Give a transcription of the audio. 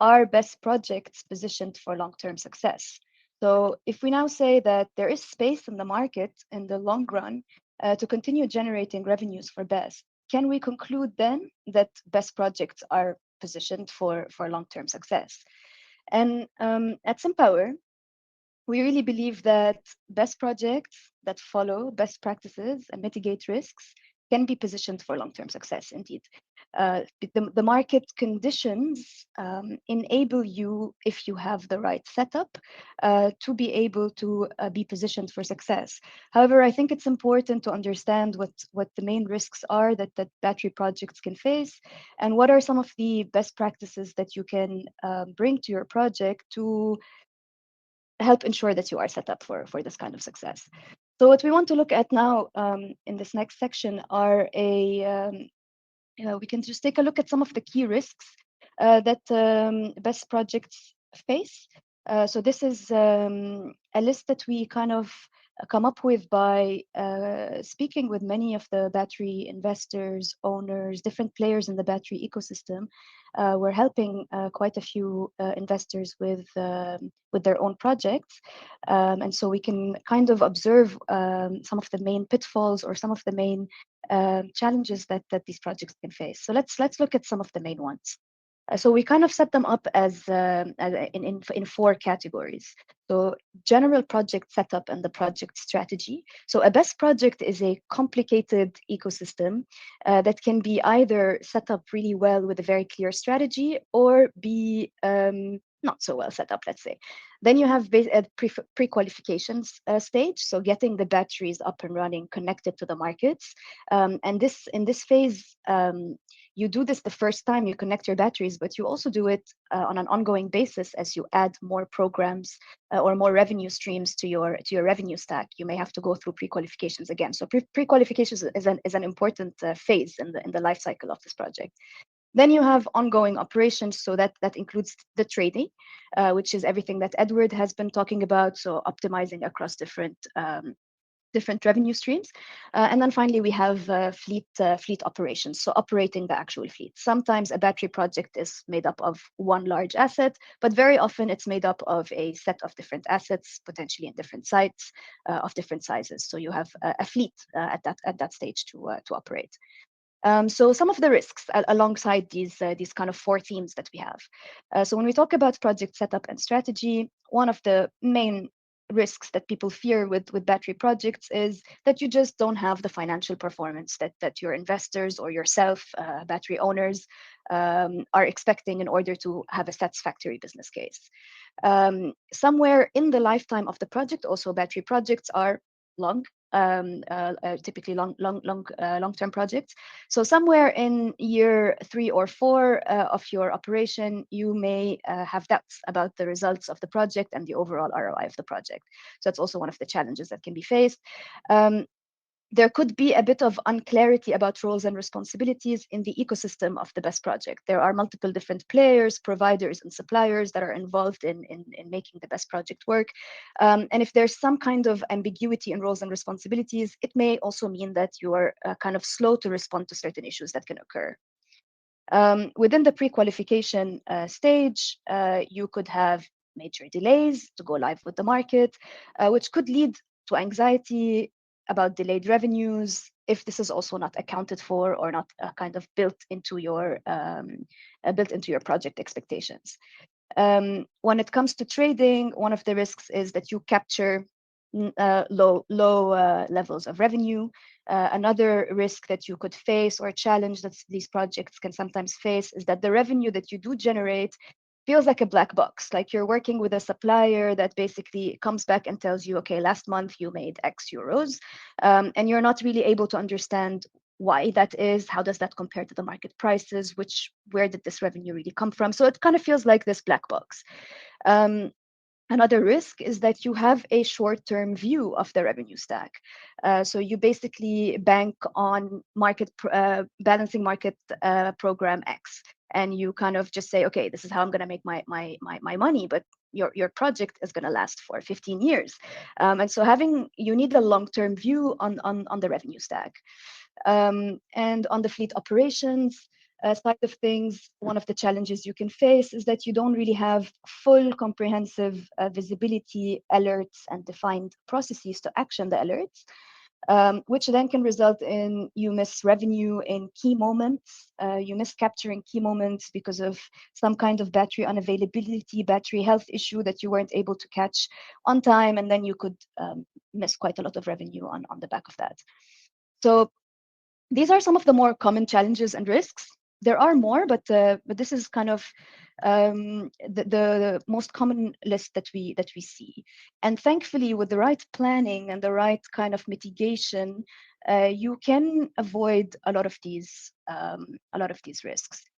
are BESS projects positioned for long-term success? So if we now say that there is space in the market in the long run to continue generating revenues for BESS, can we conclude then that BESS projects are positioned for long-term success? And at Sympower, we really believe that best projects that follow best practices and mitigate risks can be positioned for long-term success indeed. The market conditions enable you, if you have the right setup, to be able to be positioned for success. However, I think it's important to understand what the main risks are that battery projects can face, and what are some of the best practices that you can bring to your project to help ensure that you are set up for this kind of success. So what we want to look at now in this next section are we can just take a look at some of the key risks that best projects face. So this is a list that we kind of come up with by speaking with many of the battery investors, owners, different players in the battery ecosystem. We're helping quite a few investors with their own projects, and so we can kind of observe some of the main pitfalls or some of the main challenges that these projects can face. So let's look at some of the main ones. So we kind of set them up as in four categories. So general project setup and the project strategy. So a BESS project is a complicated ecosystem that can be either set up really well with a very clear strategy or be not so well set up, let's say. Then you have a pre-qualifications stage, so getting the batteries up and running, connected to the markets. And in this phase, you do this the first time you connect your batteries, but you also do it on an ongoing basis as you add more programs or more revenue streams to your revenue stack. You may have to go through pre-qualifications again. So pre-qualifications is an important phase in the life cycle of this project. Then you have ongoing operations, so that includes the trading, which is everything that Edward has been talking about, so optimizing across different revenue streams. And then finally, we have fleet operations, so operating the actual fleet. Sometimes a battery project is made up of one large asset, but very often it's made up of a set of different assets, potentially in different sites of different sizes. So you have a fleet at that stage to operate. So some of the risks alongside these kind of four themes that we have. So when we talk about project setup and strategy, one of the main risks that people fear with battery projects is that you just don't have the financial performance that your investors or yourself, battery owners, are expecting in order to have a satisfactory business case. Somewhere in the lifetime of the project, also battery projects are long, typically long-term projects. So somewhere in year 3 or 4 of your operation, you may have doubts about the results of the project and the overall ROI of the project. So that's also one of the challenges that can be faced. There could be a bit of unclarity about roles and responsibilities in the ecosystem of the BESS project. There are multiple different players, providers, and suppliers that are involved in making the BESS project work. And if there's some kind of ambiguity in roles and responsibilities, it may also mean that you are kind of slow to respond to certain issues that can occur. Within the pre-qualification stage, you could have major delays to go live with the market, which could lead to anxiety about delayed revenues if this is also not accounted for or not kind of built into your project expectations. When it comes to trading, one of the risks is that you capture low levels of revenue. Another risk that you could face, or a challenge that these projects can sometimes face, is that the revenue that you do generate feels like a black box, like you're working with a supplier that basically comes back and tells you, okay, last month you made X euros, and you're not really able to understand why that is, how does that compare to the market prices, where did this revenue really come from? So it kind of feels like this black box. Another risk is that you have a short-term view of the revenue stack. So you basically bank on balancing market program X, and you kind of just say, okay, this is how I'm going to make my money, but your project is going to last for 15 years. And so you need a long-term view on the revenue stack. And on the fleet operations, side of things, one of the challenges you can face is that you don't really have full comprehensive visibility, alerts, and defined processes to action the alerts, which then can result in you miss revenue in key moments. You miss capturing key moments because of some kind of battery unavailability, battery health issue that you weren't able to catch on time, and then you could miss quite a lot of revenue on the back of that. So these are some of the more common challenges and risks. There are more, but this is kind of the most common list that we see. And thankfully, with the right planning and the right kind of mitigation, you can avoid a lot of these risks.